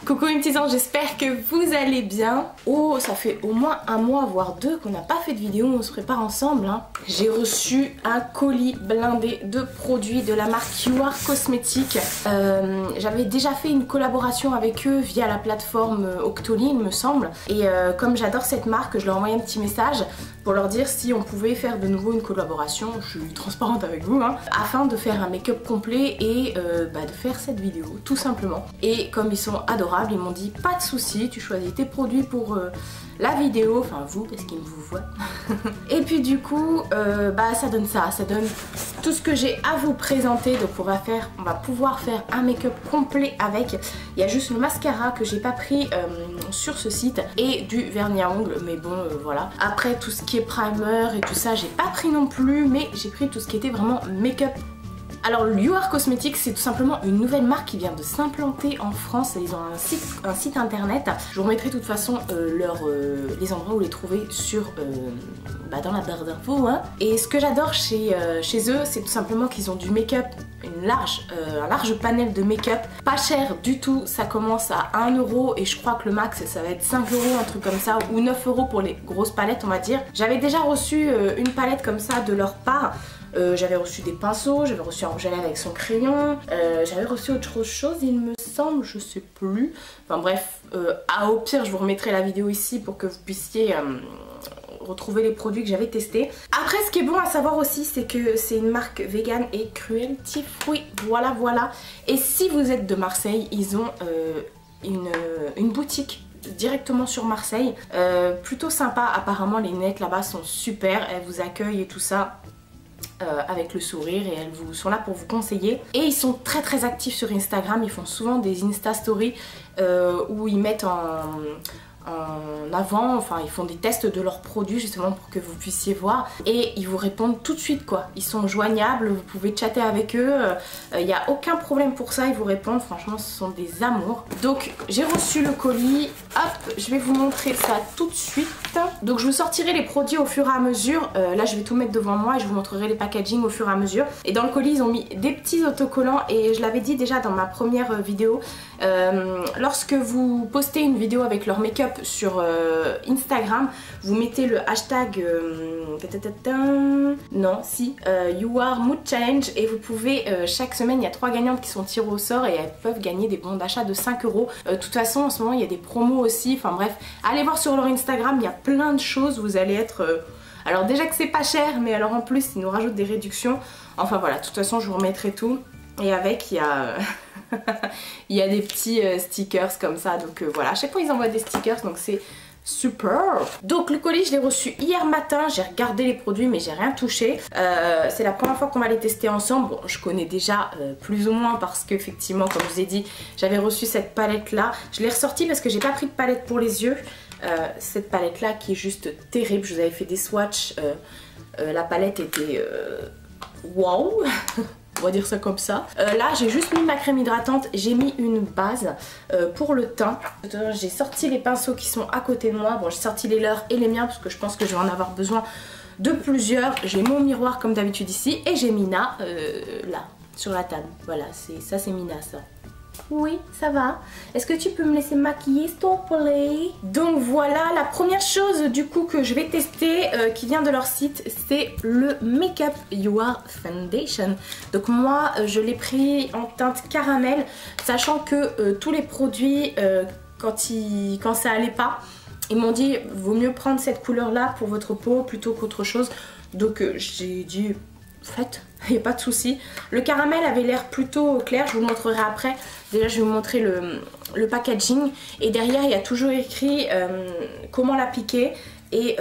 Coucou mes petits anges, j'espère que vous allez bien. Oh, ça fait au moins un mois voire deux qu'on n'a pas fait de vidéo, on se prépare ensemble hein. J'ai reçu un colis blindé de produits de la marque You Are Cosmetics. J'avais déjà fait une collaboration avec eux via la plateforme Octoly il me semble. Et comme j'adore cette marque, je leur ai envoyé un petit message pour leur dire si on pouvait faire de nouveau une collaboration, je suis transparente avec vous hein, afin de faire un make-up complet et de faire cette vidéo tout simplement. Et comme ils sont adorables, ils m'ont dit pas de soucis, tu choisis tes produits pour la vidéo, enfin vous parce qu'ils me vous voient. Et puis du coup ça donne ça, ça donne tout ce que j'ai à vous présenter. Donc on va pouvoir faire un make-up complet avec. Il y a juste le mascara que j'ai pas pris sur ce site et du vernis à ongles, mais bon voilà. Après tout ce qui est primer et tout ça j'ai pas pris non plus, mais j'ai pris tout ce qui était vraiment make-up. Alors You Are Cosmetics, c'est tout simplement une nouvelle marque qui vient de s'implanter en France. Ils ont un site internet. Je vous remettrai de toute façon les endroits où les trouver sur dans la barre d'infos hein. Et ce que j'adore chez eux, c'est tout simplement qu'ils ont du make-up, un large panel de make-up, pas cher du tout. Ça commence à 1 € et je crois que le max ça va être 5 €, un truc comme ça, ou 9 € pour les grosses palettes on va dire. J'avais déjà reçu une palette comme ça de leur part. J'avais reçu des pinceaux, j'avais reçu un rouge à lèvres avec son crayon, j'avais reçu autre chose il me semble, je sais plus. Enfin bref, au pire je vous remettrai la vidéo ici pour que vous puissiez retrouver les produits que j'avais testés. Après ce qui est bon à savoir aussi, c'est que c'est une marque vegan et cruelty free, voilà. Et si vous êtes de Marseille, ils ont une boutique directement sur Marseille, plutôt sympa. Apparemment les nettes là-bas sont super, elles vous accueillent et tout ça avec le sourire et elles sont là pour vous conseiller. Et ils sont très actifs sur Instagram, ils font souvent des Insta Stories où ils mettent en avant, enfin ils font des tests de leurs produits justement pour que vous puissiez voir, et ils vous répondent tout de suite quoi. Ils sont joignables, vous pouvez chatter avec eux, il n'y a aucun problème pour ça, ils vous répondent, franchement ce sont des amours. Donc j'ai reçu le colis, hop, je vais vous montrer ça tout de suite. Donc je vous sortirai les produits au fur et à mesure, là je vais tout mettre devant moi et je vous montrerai les packaging au fur et à mesure. Et dans le colis ils ont mis des petits autocollants, et je l'avais dit déjà dans ma première vidéo, lorsque vous postez une vidéo avec leur make-up sur Instagram, vous mettez le hashtag You Are Mood Challenge, et vous pouvez chaque semaine, il y a 3 gagnantes qui sont tirées au sort et elles peuvent gagner des bons d'achat de 5 €. De toute façon en ce moment il y a des promos aussi, enfin bref, allez voir sur leur Instagram, il y a plein de choses, vous allez être... Alors déjà que c'est pas cher, mais alors en plus ils nous rajoutent des réductions, enfin voilà, de toute façon je vous remettrai tout. Et avec il y a... il y a des petits stickers comme ça, donc voilà, à chaque fois ils envoient des stickers, donc c'est super. Donc le colis je l'ai reçu hier matin, j'ai regardé les produits mais j'ai rien touché. C'est la première fois qu'on va les tester ensemble. Bon, je connais déjà plus ou moins parce qu'effectivement comme je vous ai dit, j'avais reçu cette palette là. Je l'ai ressortie parce que j'ai pas pris de palette pour les yeux. Cette palette là qui est juste terrible, je vous avais fait des swatchs, la palette était waouh. On va dire ça comme ça. Là j'ai juste mis ma crème hydratante, j'ai mis une base pour le teint. J'ai sorti les pinceaux qui sont à côté de moi. Bon, j'ai sorti les leurs et les miens parce que je pense que je vais en avoir besoin de plusieurs. J'ai mon miroir comme d'habitude ici et j'ai Mina là sur la table. Voilà, ça c'est Mina ça. Oui, ça va. Est-ce que tu peux me laisser maquiller s'il te plaît? Donc voilà, la première chose du coup que je vais tester qui vient de leur site, c'est le Make-up You Are Foundation. Donc moi je l'ai pris en teinte caramel, sachant que tous les produits quand ça allait pas, ils m'ont dit vaut mieux prendre cette couleur là pour votre peau plutôt qu'autre chose. Donc j'ai dit faites, il n'y a pas de souci. Le caramel avait l'air plutôt clair, je vous le montrerai après. Déjà je vais vous montrer le packaging, et derrière il y a toujours écrit comment l'appliquer et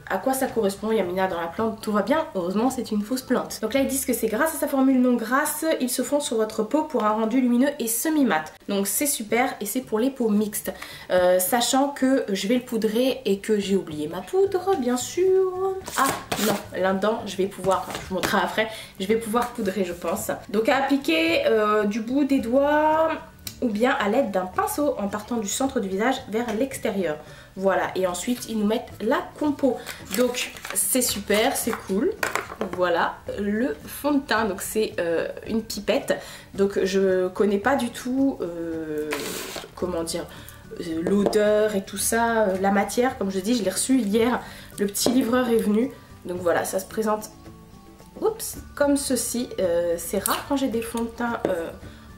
à quoi ça correspond. Il y a Mina dans la plante, tout va bien, heureusement c'est une fausse plante. Donc là ils disent que c'est grâce à sa formule non grasse, il se fond sur votre peau pour un rendu lumineux et semi-mat. Donc c'est super, et c'est pour les peaux mixtes, sachant que je vais le poudrer et que j'ai oublié ma poudre bien sûr. Ah non, là-dedans je vais pouvoir, je vous montrerai après, je vais pouvoir poudrer je pense. Donc à appliquer du bout des doigts ou bien à l'aide d'un pinceau en partant du centre du visage vers l'extérieur. Voilà, et ensuite ils nous mettent la compo. Donc c'est super, c'est cool. Voilà le fond de teint, donc c'est une pipette. Donc je connais pas du tout, comment dire, l'odeur et tout ça, la matière. Comme je dis, je l'ai reçu hier, le petit livreur est venu. Donc voilà, ça se présente comme ceci. C'est rare quand j'ai des fonds de teint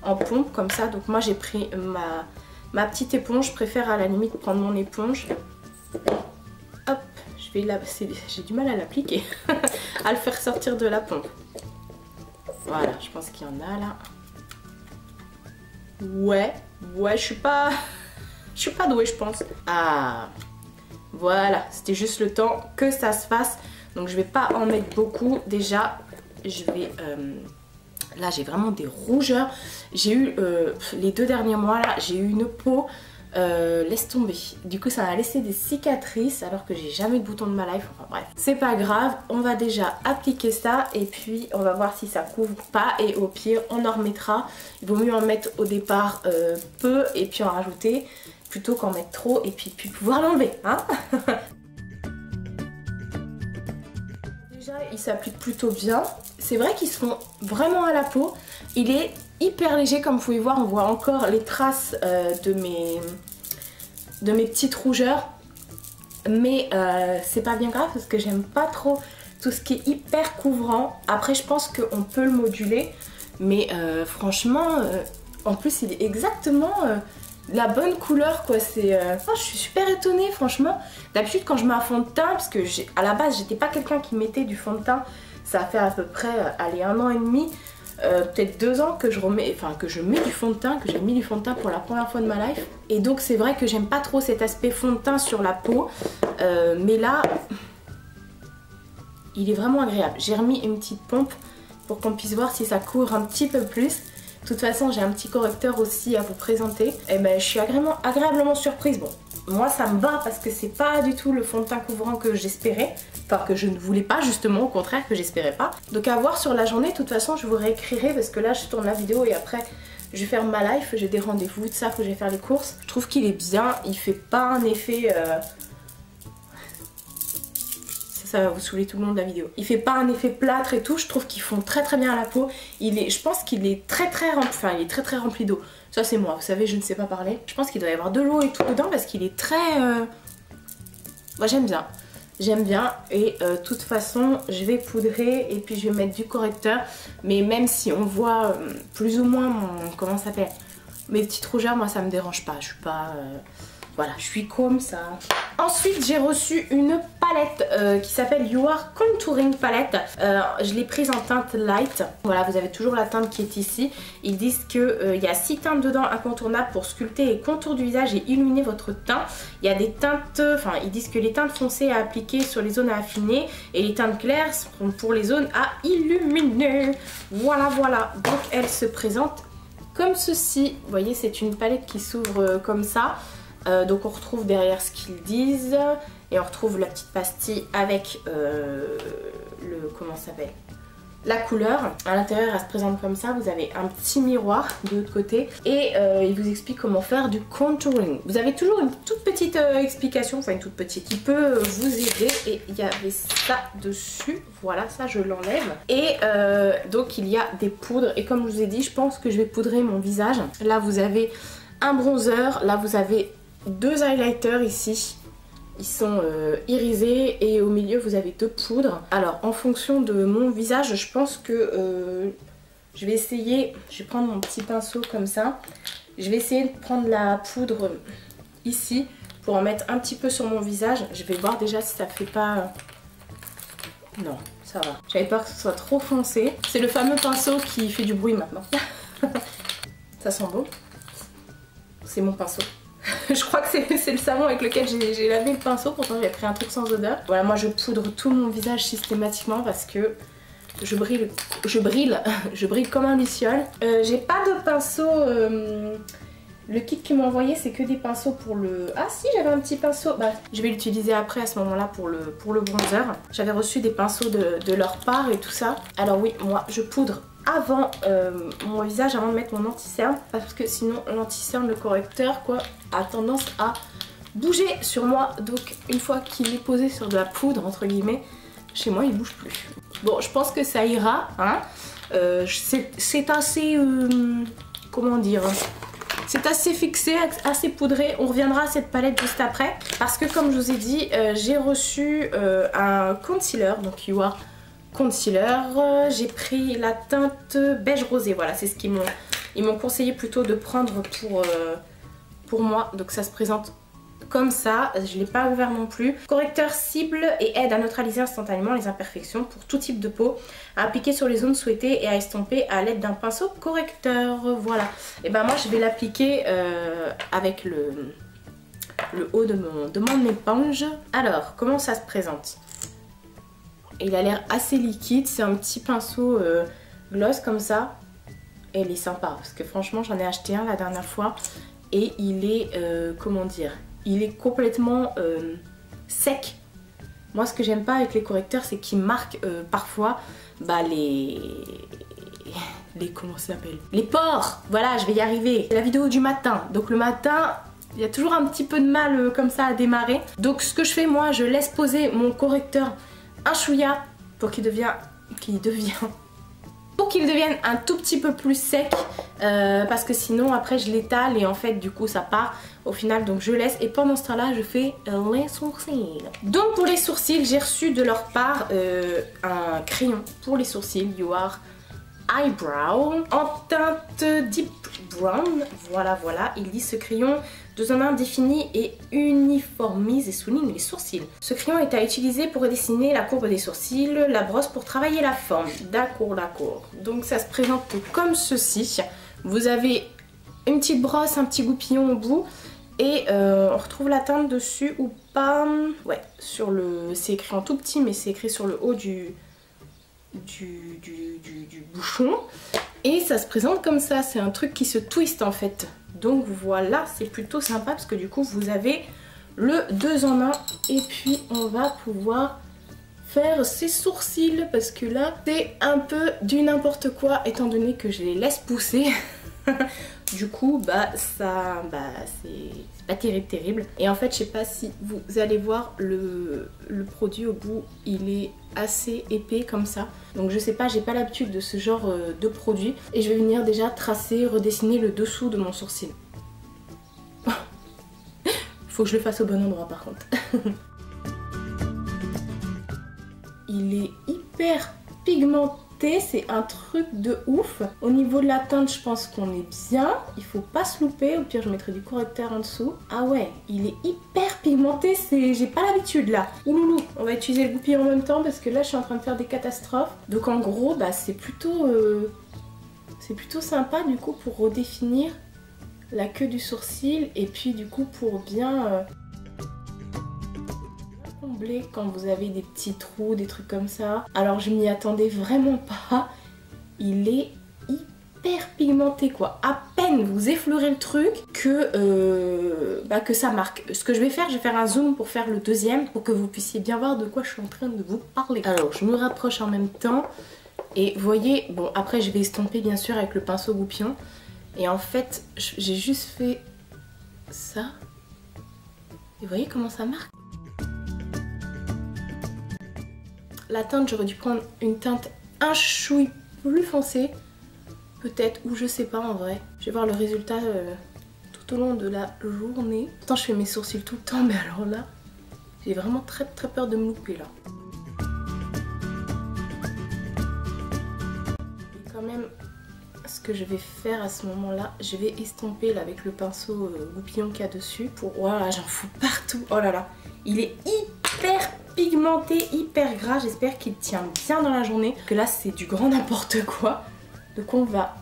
en pompe comme ça. Donc moi j'ai pris ma petite éponge. Je préfère à la limite prendre mon éponge. Hop, j'ai du mal à l'appliquer, à le faire sortir de la pompe. Voilà, je pense qu'il y en a là. Ouais, je suis pas douée, je pense. Ah, voilà, c'était juste le temps que ça se fasse. Donc je vais pas en mettre beaucoup. Déjà, je vais... là, j'ai vraiment des rougeurs. J'ai eu, les 2 derniers mois, là, j'ai eu une peau... laisse tomber. Du coup, ça m'a laissé des cicatrices alors que j'ai jamais de bouton de ma life. Enfin bref, c'est pas grave. On va déjà appliquer ça et puis on va voir si ça couvre pas. Et au pire, on en remettra. Il vaut mieux en mettre au départ peu et puis en rajouter plutôt qu'en mettre trop et puis pouvoir l'enlever. Hein. Déjà, il s'applique plutôt bien. C'est vrai qu'ils se font vraiment à la peau. Il est hyper léger, comme vous pouvez voir. On voit encore les traces de mes petites rougeurs. Mais c'est pas bien grave parce que j'aime pas trop tout ce qui est hyper couvrant. Après, je pense qu'on peut le moduler. Mais franchement, en plus, il est exactement... la bonne couleur quoi, c'est je suis super étonnée franchement. D'habitude quand je mets un fond de teint, parce que à la base j'étais pas quelqu'un qui mettait du fond de teint, ça fait à peu près allez, 1 an et demi, peut-être 2 ans que je mets du fond de teint, que j'ai mis du fond de teint pour la première fois de ma life. Et donc c'est vrai que j'aime pas trop cet aspect fond de teint sur la peau, mais là il est vraiment agréable. J'ai remis une petite pompe pour qu'on puisse voir si ça couvre un petit peu plus. De toute façon, j'ai un petit correcteur aussi à vous présenter. Et ben, je suis agréablement surprise. Bon, moi ça me va parce que c'est pas du tout le fond de teint couvrant que j'espérais. Enfin, que je ne voulais pas justement, au contraire que j'espérais pas. Donc à voir sur la journée, de toute façon je vous réécrirai parce que là je tourne la vidéo et après je vais faire ma life. J'ai des rendez-vous, de ça, faut que j'aille faire les courses. Je trouve qu'il est bien, il fait pas un effet... Ça va vous saouler tout le long de la vidéo. Il fait pas un effet plâtre et tout, je trouve qu'ils font très très bien à la peau. Je pense qu'il est très rempli, enfin il est très rempli d'eau. Ça c'est moi, vous savez, je ne sais pas parler. Je pense qu'il doit y avoir de l'eau et tout dedans parce qu'il est très... Moi j'aime bien. J'aime bien et de toute façon je vais poudrer et puis je vais mettre du correcteur. Mais même si on voit plus ou moins comment ça s'appelle, mes petites rougeurs, moi ça me dérange pas. Je suis pas... Voilà, je suis comme ça. Ensuite, j'ai reçu une palette qui s'appelle You Are Contouring Palette. Je l'ai prise en teinte light. Voilà, vous avez toujours la teinte qui est ici. Ils disent qu'il y a 6 teintes dedans incontournables pour sculpter les contours du visage et illuminer votre teint. Il y a des teintes, enfin, ils disent que les teintes foncées à appliquer sur les zones à affiner et les teintes claires sont pour les zones à illuminer. Voilà. Donc, elle se présente comme ceci. Vous voyez, c'est une palette qui s'ouvre comme ça. Donc on retrouve derrière ce qu'ils disent et on retrouve la petite pastille avec comment ça s'appelle, la couleur. À l'intérieur elle se présente comme ça, vous avez un petit miroir de l'autre côté et il vous explique comment faire du contouring. Vous avez toujours une toute petite explication, enfin une toute petite qui peut vous aider et il y avait ça dessus. Voilà, ça je l'enlève. Et donc il y a des poudres et comme je vous ai dit, je pense que je vais poudrer mon visage. Là vous avez un bronzer, là vous avez 2 highlighters ici, ils sont irisés et au milieu vous avez 2 poudres. Alors en fonction de mon visage, je pense que je vais essayer, je vais prendre mon petit pinceau comme ça, je vais essayer de prendre la poudre ici pour en mettre un petit peu sur mon visage. Je vais voir déjà si ça fait pas... Non, ça va. J'avais peur que ce soit trop foncé. C'est le fameux pinceau qui fait du bruit maintenant. Ça sent bon. C'est mon pinceau. Je crois que c'est le savon avec lequel j'ai lavé le pinceau, pourtant j'avais pris un truc sans odeur. Voilà, moi je poudre tout mon visage systématiquement parce que je brille comme un luciole. J'ai pas de pinceau, le kit qu'ils m'ont envoyé c'est que des pinceaux pour le... Ah si, j'avais un petit pinceau, bah, je vais l'utiliser après à ce moment là pour le bronzer. J'avais reçu des pinceaux de leur part et tout ça. Alors oui, moi je poudre avant mon visage, avant de mettre mon anti-cerne, parce que sinon l'anti-cerne, le correcteur quoi, a tendance à bouger sur moi. Donc une fois qu'il est posé sur de la poudre entre guillemets, chez moi il bouge plus. Bon, je pense que ça ira, hein. C'est assez, comment dire, c'est assez fixé, assez poudré. On reviendra à cette palette juste après. Parce que comme je vous ai dit, j'ai reçu un concealer, donc You Are Concealer. J'ai pris la teinte beige rosé, voilà, c'est ce qu'ils m'ont conseillé plutôt de prendre pour moi. Donc ça se présente comme ça, je ne l'ai pas ouvert non plus. Correcteur cible et aide à neutraliser instantanément les imperfections pour tout type de peau, à appliquer sur les zones souhaitées et à estomper à l'aide d'un pinceau correcteur. Voilà. Et ben moi je vais l'appliquer avec le haut de mon éponge. Alors, comment ça se présente? Il a l'air assez liquide, c'est un petit pinceau gloss comme ça. Et il est sympa parce que franchement j'en ai acheté un la dernière fois et il est, comment dire, il est complètement sec. Moi ce que j'aime pas avec les correcteurs c'est qu'ils marquent parfois bah, les comment ça s'appelle, les pores. Voilà, je vais y arriver. C'est la vidéo du matin, donc le matin il y a toujours un petit peu de mal comme ça à démarrer. Donc ce que je fais moi, je laisse poser mon correcteur un chouïa pour qu'il devienne un tout petit peu plus sec parce que sinon après je l'étale et en fait du coup ça part au final, donc je laisse et pendant ce temps là je fais les sourcils. Donc pour les sourcils j'ai reçu de leur part un crayon pour les sourcils You Are Eyebrow en teinte Deep Brown. Voilà, il dit ce crayon 2 en 1 définit et uniformise et souligne les sourcils. Ce crayon est à utiliser pour redessiner la courbe des sourcils, la brosse pour travailler la forme. D'accord. Donc ça se présente comme ceci. Vous avez une petite brosse, un petit goupillon au bout et on retrouve la teinte dessus ou pas. Ouais, sur le, c'est écrit en tout petit mais c'est écrit sur le haut du bouchon. Et ça se présente comme ça, c'est un truc qui se twiste en fait. Donc voilà, c'est plutôt sympa parce que du coup vous avez le 2 en 1 et puis on va pouvoir faire ses sourcils parce que là c'est un peu du n'importe quoi étant donné que je les laisse pousser. Du coup c'est pas terrible. Et en fait je sais pas si vous allez voir le produit au bout, il est assez épais comme ça. Donc je sais pas, j'ai pas l'habitude de ce genre de produit. Et je vais venir déjà tracer, redessiner le dessous de mon sourcil. Faut que je le fasse au bon endroit par contre. Il est hyper pigmenté, c'est un truc de ouf. Au niveau de la teinte, je pense qu'on est bien. Il faut pas se louper, au pire je mettrai du correcteur en dessous. Ah ouais, il est hyper pigmenté, j'ai pas l'habitude là. Ouloulou, on va utiliser le goupillon en même temps parce que là je suis en train de faire des catastrophes. Donc en gros, c'est plutôt sympa du coup pour redéfinir la queue du sourcil et puis du coup pour bien combler quand vous avez des petits trous, des trucs comme ça. Alors je m'y attendais vraiment pas. Il est hyper pigmenté quoi. À peine vous effleurez le truc que ça marque. Ce que je vais faire un zoom pour faire le deuxième pour que vous puissiez bien voir de quoi je suis en train de vous parler. Alors je me rapproche en même temps et vous voyez, bon après je vais estomper bien sûr avec le pinceau goupillon. Et en fait j'ai juste fait ça. Et vous voyez comment ça marque? La teinte, j'aurais dû prendre une teinte un chouille plus foncée. Peut-être, ou je sais pas en vrai. Je vais voir le résultat tout au long de la journée. Pourtant je fais mes sourcils tout le temps, mais alors là, j'ai vraiment très peur de me louper là. Et quand même, ce que je vais faire à ce moment-là, je vais estomper là avec le pinceau goupillon qu'il y a dessus. Voilà, j'en fous partout. Oh là là, il est hyper pigmenté, hyper gras. J'espère qu'il tient bien dans la journée. Parce que là, c'est du grand n'importe quoi. Donc on va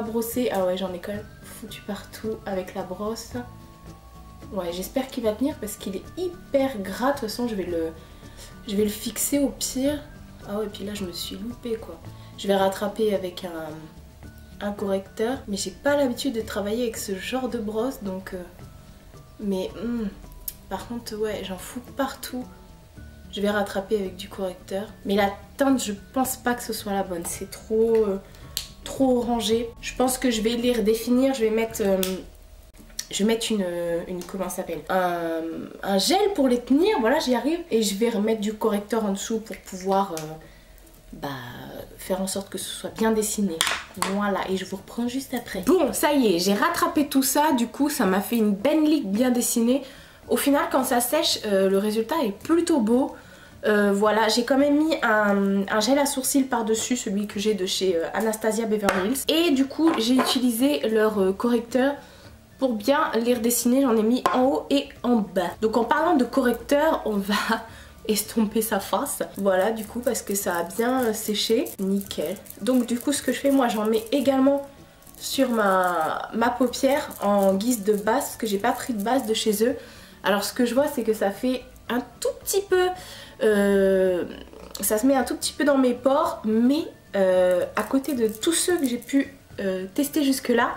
brosser. Ah ouais, j'en ai quand même foutu partout avec la brosse. Ouais, j'espère qu'il va tenir parce qu'il est hyper gras. De toute façon, je vais le fixer au pire. Ah ouais, puis là, je me suis loupée quoi. Je vais rattraper avec un correcteur. Mais j'ai pas l'habitude de travailler avec ce genre de brosse. Donc, par contre, ouais, j'en fous partout. Je vais rattraper avec du correcteur. Mais la teinte, je pense pas que ce soit la bonne. C'est trop trop orangé. Je pense que je vais les redéfinir. Je vais mettre comment ça s'appelle, un gel pour les tenir. Voilà, j'y arrive. Et je vais remettre du correcteur en dessous pour pouvoir faire en sorte que ce soit bien dessiné. Voilà, et je vous reprends juste après. Bon, ça y est, j'ai rattrapé tout ça. Du coup, ça m'a fait une belle ligue bien dessinée. Au final, quand ça sèche, le résultat est plutôt beau. Voilà, j'ai quand même mis un gel à sourcils par-dessus, celui que j'ai de chez Anastasia Beverly Hills. Et du coup, j'ai utilisé leur correcteur pour bien les redessiner. J'en ai mis en haut et en bas. Donc en parlant de correcteur, on va estomper sa face. Voilà, du coup, parce que ça a bien séché. Nickel. Donc du coup, ce que je fais, moi, j'en mets également sur ma paupière en guise de base, parce que j'ai pas pris de base de chez eux. Alors ce que je vois, c'est que ça fait un tout petit peu... ça se met un tout petit peu dans mes pores, mais à côté de tous ceux que j'ai pu tester jusque là,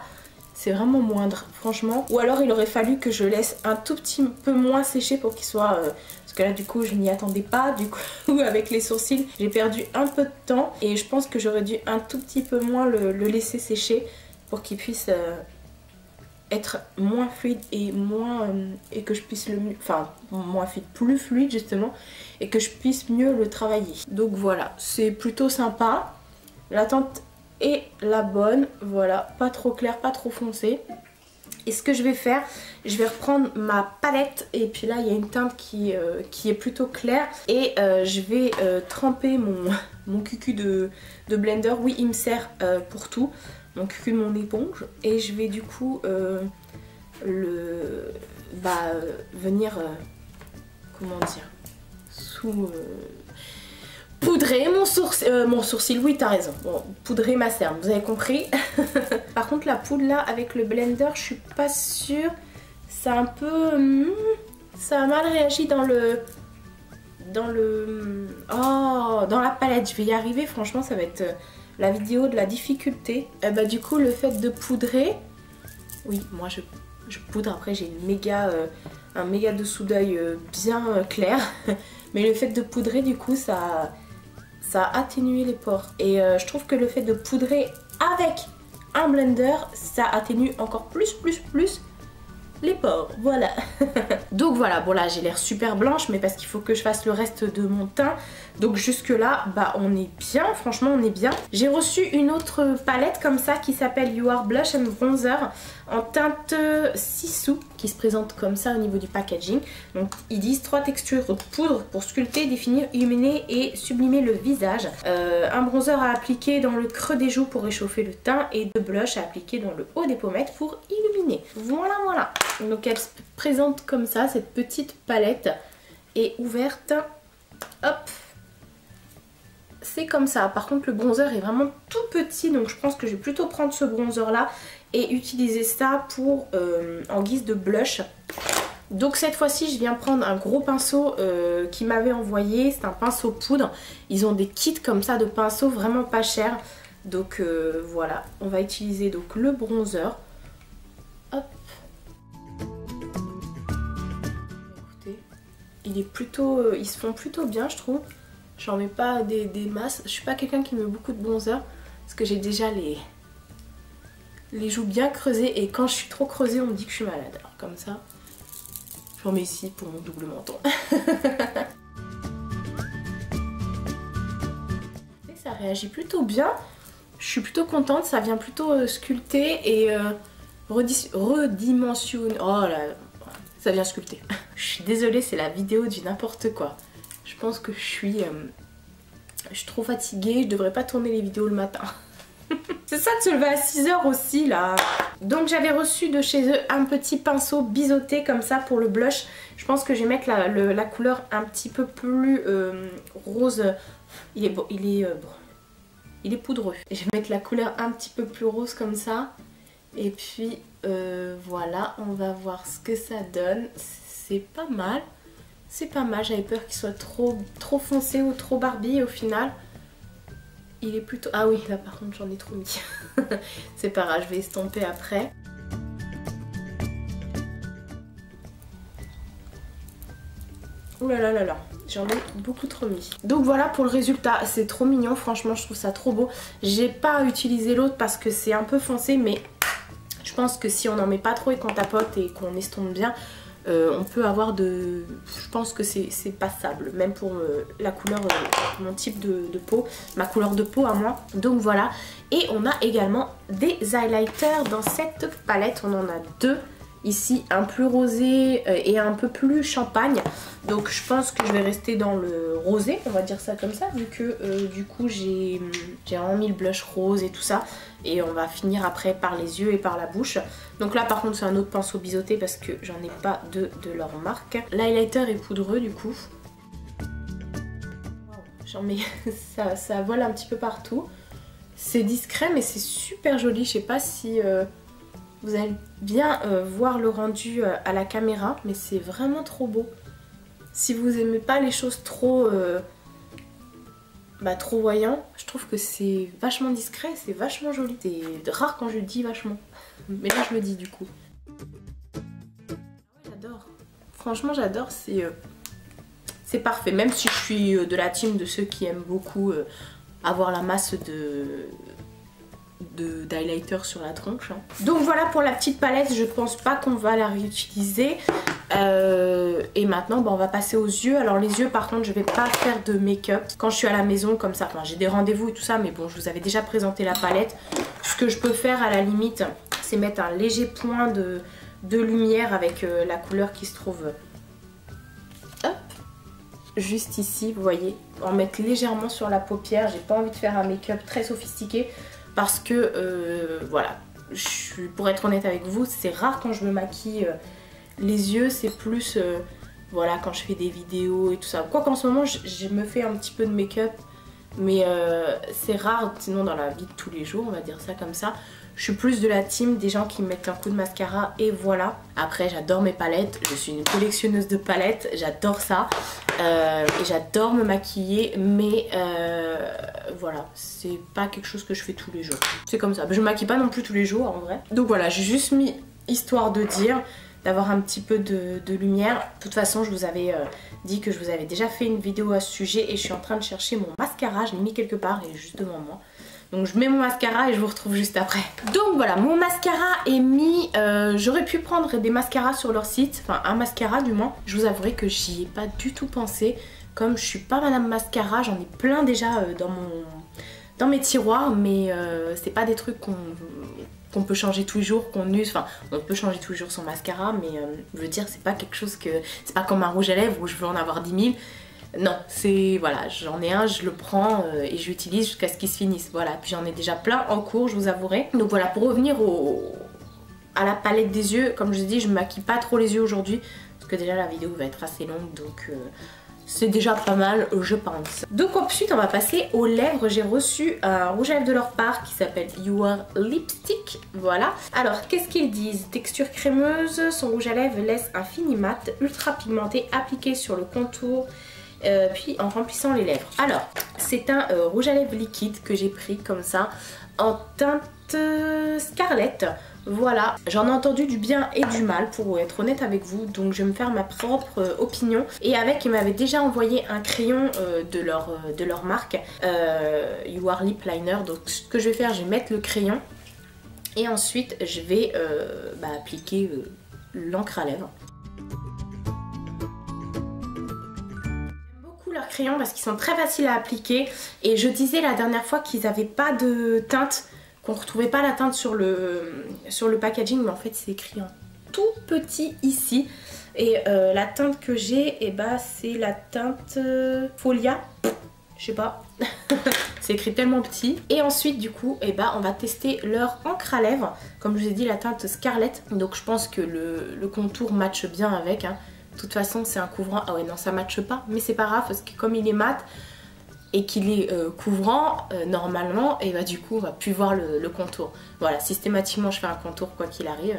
c'est vraiment moindre, franchement. Ou alors il aurait fallu que je laisse un tout petit peu moins sécher pour qu'il soit... parce que là du coup je m'y attendais pas, du coup avec les sourcils j'ai perdu un peu de temps. Et je pense que j'aurais dû un tout petit peu moins le laisser sécher pour qu'il puisse... être moins fluide et moins et que je puisse moins fluide, plus fluide justement, et que je puisse mieux le travailler. Donc voilà, c'est plutôt sympa. La teinte est la bonne, voilà, pas trop clair, pas trop foncé. Et ce que je vais faire, je vais reprendre ma palette, et puis là il y a une teinte qui est plutôt claire, et je vais tremper mon cucu de blender. Oui, il me sert pour tout, mon cucu de mon éponge, et je vais du coup venir comment dire, poudrer mon sourcil, oui t'as raison, bon, poudrer ma cerne, vous avez compris. Par contre la poudre là avec le blender, je suis pas sûre, ça a un peu... ça a mal réagi dans la palette. Je vais y arriver, franchement ça va être la vidéo de la difficulté. Du coup le fait de poudrer, oui moi je poudre, après j'ai un méga dessous d'œil bien clair, mais le fait de poudrer du coup ça a atténué les pores, et je trouve que le fait de poudrer avec un blender ça atténue encore plus les pores, voilà. Donc voilà, bon là j'ai l'air super blanche, mais parce qu'il faut que je fasse le reste de mon teint. Donc jusque là, on est bien, franchement on est bien. J'ai reçu une autre palette comme ça qui s'appelle You Are Blush and Bronzer en teinte Sissou, qui se présente comme ça au niveau du packaging. Donc ils disent 3 textures de poudre pour sculpter, définir, illuminer et sublimer le visage. Un bronzer à appliquer dans le creux des joues pour réchauffer le teint, et 2 blushs à appliquer dans le haut des pommettes pour illuminer. Voilà, voilà. Donc elle se présente comme ça, cette petite palette est ouverte. Hop, c'est comme ça. Par contre le bronzer est vraiment tout petit, donc je pense que je vais plutôt prendre ce bronzer là et utiliser ça pour en guise de blush. Donc cette fois-ci je viens prendre un gros pinceau qui m'avait envoyé, c'est un pinceau poudre. Ils ont des kits comme ça de pinceaux vraiment pas chers. Donc voilà, on va utiliser donc le bronzer. Hop. Écoutez, ils se font plutôt bien je trouve. J'en mets pas des masses. Je suis pas quelqu'un qui met beaucoup de bronzer parce que j'ai déjà les joues bien creusées, et quand je suis trop creusée on me dit que je suis malade. Alors comme ça, j'en mets ici pour mon double menton. Et ça réagit plutôt bien. Je suis plutôt contente, ça vient plutôt sculpter et redimensionner. Oh là, ça vient sculpter. Je suis désolée, c'est la vidéo du n'importe quoi. Je pense que je suis trop fatiguée, je devrais pas tourner les vidéos le matin. C'est ça de se lever à 6 h aussi là. Donc j'avais reçu de chez eux un petit pinceau biseauté comme ça pour le blush. Je pense que je vais mettre la couleur un petit peu plus rose. Il est poudreux. Je vais mettre la couleur un petit peu plus rose comme ça. Et puis voilà, on va voir ce que ça donne. C'est pas mal. C'est pas mal, j'avais peur qu'il soit trop foncé ou trop Barbie, et au final il est plutôt... Ah oui, là par contre j'en ai trop mis. C'est pas grave, je vais estomper après. Ouh là là là là. J'en ai beaucoup trop mis. Donc voilà pour le résultat, c'est trop mignon, franchement je trouve ça trop beau. J'ai pas utilisé l'autre parce que c'est un peu foncé, mais je pense que si on n'en met pas trop et qu'on tapote et qu'on estompe bien, on peut avoir de... Je pense que c'est passable, même pour la couleur, mon type de peau, ma couleur de peau à moi. Donc voilà, et on a également des highlighters dans cette palette, on en a deux. Ici un plus rosé et un peu plus champagne. Donc je pense que je vais rester dans le rosé, on va dire ça comme ça, vu que du coup j'ai vraiment mis le blush rose et tout ça. Et on va finir après par les yeux et par la bouche. Donc là par contre c'est un autre pinceau biseauté parce que j'en ai pas de leur marque. L'highlighter est poudreux du coup. J'en mets, ça vole un petit peu partout. C'est discret mais c'est super joli, je sais pas si... vous allez bien voir le rendu à la caméra, mais c'est vraiment trop beau. Si vous aimez pas les choses trop trop voyant, je trouve que c'est vachement discret, c'est vachement joli. C'est rare quand je dis vachement, mais là je le dis du coup. J'adore, franchement j'adore, c'est parfait. Même si je suis de la team de ceux qui aiment beaucoup avoir la masse d'highlighter sur la tronche. Donc voilà pour la petite palette, je pense pas qu'on va la réutiliser. Et maintenant on va passer aux yeux. Alors les yeux par contre je vais pas faire de make-up quand je suis à la maison comme ça. Enfin j'ai des rendez-vous et tout ça, mais bon je vous avais déjà présenté la palette. Ce que je peux faire à la limite c'est mettre un léger point de lumière avec la couleur qui se trouve hop, juste ici, vous voyez. En mettre légèrement sur la paupière. J'ai pas envie de faire un make-up très sophistiqué parce que voilà, pour être honnête avec vous, c'est rare quand je me maquille les yeux, c'est plus voilà, quand je fais des vidéos et tout ça. Quoi qu'en ce moment je me fais un petit peu de make-up, mais c'est rare, sinon dans la vie de tous les jours, on va dire ça comme ça. Je suis plus de la team des gens qui mettent un coup de mascara et voilà. Après j'adore mes palettes, je suis une collectionneuse de palettes, j'adore ça. Et j'adore me maquiller, mais voilà, c'est pas quelque chose que je fais tous les jours. C'est comme ça, je me maquille pas non plus tous les jours en vrai. Donc voilà, j'ai juste mis, histoire de dire, d'avoir un petit peu de lumière. De toute façon je vous avais dit que je vous avais déjà fait une vidéo à ce sujet et je suis en train de chercher mon mascara, je l'ai mis quelque part, il est juste devant moi. Donc je mets mon mascara et je vous retrouve juste après. Donc voilà, mon mascara est mis. J'aurais pu prendre des mascaras sur leur site, enfin un mascara du moins. Je vous avouerai que j'y ai pas du tout pensé. Comme je suis pas madame mascara, j'en ai plein déjà dans mes tiroirs, mais c'est pas des trucs qu'on peut changer tous les jours, qu'on use. Enfin, on peut changer tous les jours son mascara, mais je veux dire, c'est pas quelque chose que... C'est pas comme un rouge à lèvres où je veux en avoir 10 000. Non, c'est... Voilà, j'en ai un, je le prends et je l'utilise jusqu'à ce qu'il se finisse. Voilà, puis j'en ai déjà plein en cours, je vous avouerai. Donc voilà, pour revenir à la palette des yeux, comme je vous ai dit, je me maquille pas trop les yeux aujourd'hui, parce que déjà la vidéo va être assez longue, donc... c'est déjà pas mal, je pense. Donc ensuite on va passer aux lèvres. J'ai reçu un rouge à lèvres de leur part qui s'appelle Your Lipstick. Voilà. Alors qu'est-ce qu'ils disent? Texture crémeuse, son rouge à lèvres laisse un fini mat, ultra pigmenté, appliqué sur le contour, puis en remplissant les lèvres. Alors c'est un rouge à lèvres liquide que j'ai pris comme ça en teinte Scarlett. Voilà, j'en ai entendu du bien et du mal pour être honnête avec vous, donc je vais me faire ma propre opinion. Et avec, ils m'avaient déjà envoyé un crayon de leur marque, You Are Lip Liner. Donc ce que je vais faire, je vais mettre le crayon et ensuite je vais appliquer l'encre à lèvres. J'aime beaucoup leurs crayons parce qu'ils sont très faciles à appliquer, et je disais la dernière fois qu'ils n'avaient pas de teinte, qu'on ne retrouvait pas la teinte sur le packaging, mais en fait c'est écrit en tout petit ici. Et la teinte que j'ai, c'est la teinte Folia, je sais pas, c'est écrit tellement petit. Et ensuite du coup, on va tester leur encre à lèvres, comme je vous ai dit, la teinte Scarlett. Donc je pense que le contour matche bien avec, hein. De toute façon c'est un couvrant, ah ouais non ça matche pas, mais c'est pas grave parce que comme il est mat et qu'il est couvrant normalement, et du coup on va plus voir le contour. Voilà, systématiquement je fais un contour quoi qu'il arrive.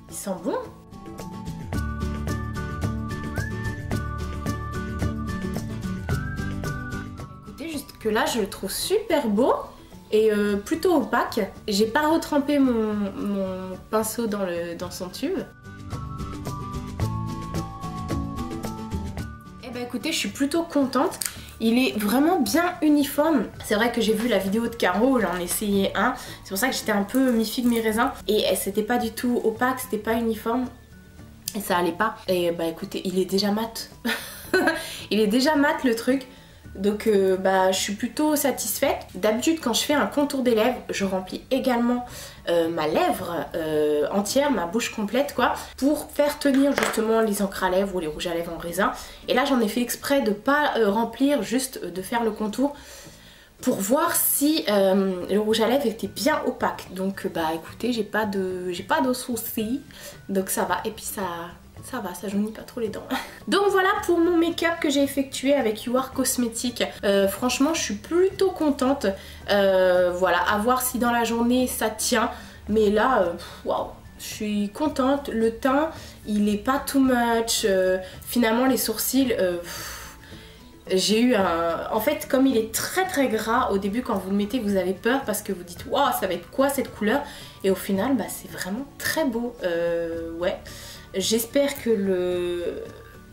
Il sent bon. Écoutez, jusque là je le trouve super beau et plutôt opaque. J'ai pas retrempé mon pinceau dans son tube. écoutez, je suis plutôt contente. Il est vraiment bien uniforme. C'est vrai que j'ai vu la vidéo de Caro, j'en ai essayé un. C'est pour ça que j'étais un peu mi-figue mi-raisin. Et c'était pas du tout opaque, c'était pas uniforme. Et ça allait pas. Et bah écoutez, il est déjà mat. Il est déjà mat le truc. Donc bah je suis plutôt satisfaite. D'habitude quand je fais un contour des lèvres, je remplis également ma lèvre entière, ma bouche complète quoi, pour faire tenir justement les encres à lèvres ou les rouges à lèvres en raisin. Et là j'en ai fait exprès de pas remplir, juste de faire le contour pour voir si le rouge à lèvres était bien opaque. Donc bah écoutez, j'ai pas de soucis, donc ça va. Et puis ça va, ça jaunit pas trop les dents. Donc voilà pour mon make-up que j'ai effectué avec You Are Cosmetics. Franchement je suis plutôt contente. Voilà, à voir si dans la journée ça tient. Mais là, waouh, je suis contente. Le teint, il est pas too much. Finalement les sourcils... j'ai eu un... En fait, comme il est très très gras, au début quand vous le mettez, vous avez peur parce que vous dites « Waouh, ça va être quoi cette couleur ?» Et au final, bah, c'est vraiment très beau. Ouais. J'espère que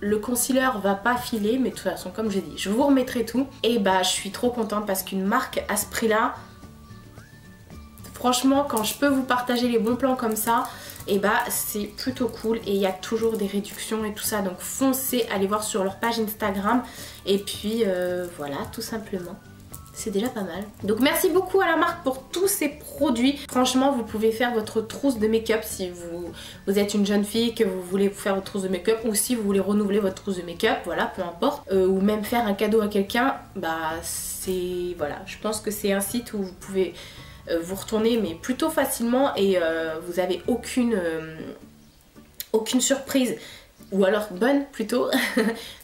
le concealer va pas filer, mais de toute façon, comme j'ai dit, je vous remettrai tout. Et bah, je suis trop contente parce qu'une marque à ce prix-là, franchement, quand je peux vous partager les bons plans comme ça, et bah c'est plutôt cool et il y a toujours des réductions et tout ça, donc foncez, allez voir sur leur page Instagram et puis voilà, tout simplement. C'est déjà pas mal. Donc merci beaucoup à la marque pour tous ces produits. Franchement, vous pouvez faire votre trousse de make-up si vous êtes une jeune fille, que vous voulez faire votre trousse de make-up, ou si vous voulez renouveler votre trousse de make-up, voilà, peu importe. Ou même faire un cadeau à quelqu'un, bah c'est... Voilà, je pense que c'est un site où vous pouvez vous retourner, mais plutôt facilement, et vous avez aucune surprise. Ou alors bonne plutôt.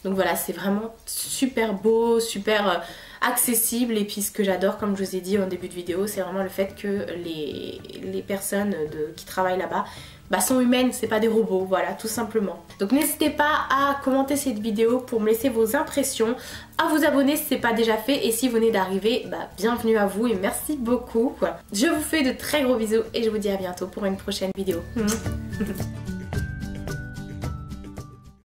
Donc voilà, c'est vraiment super beau, super accessible. Et puis ce que j'adore, comme je vous ai dit en début de vidéo, c'est vraiment le fait que les personnes qui travaillent là-bas bah, sont humaines, c'est pas des robots, voilà, tout simplement. Donc n'hésitez pas à commenter cette vidéo pour me laisser vos impressions, à vous abonner si c'est pas déjà fait, et si vous venez d'arriver, bah, bienvenue à vous et merci beaucoup. Je vous fais de très gros bisous et je vous dis à bientôt pour une prochaine vidéo.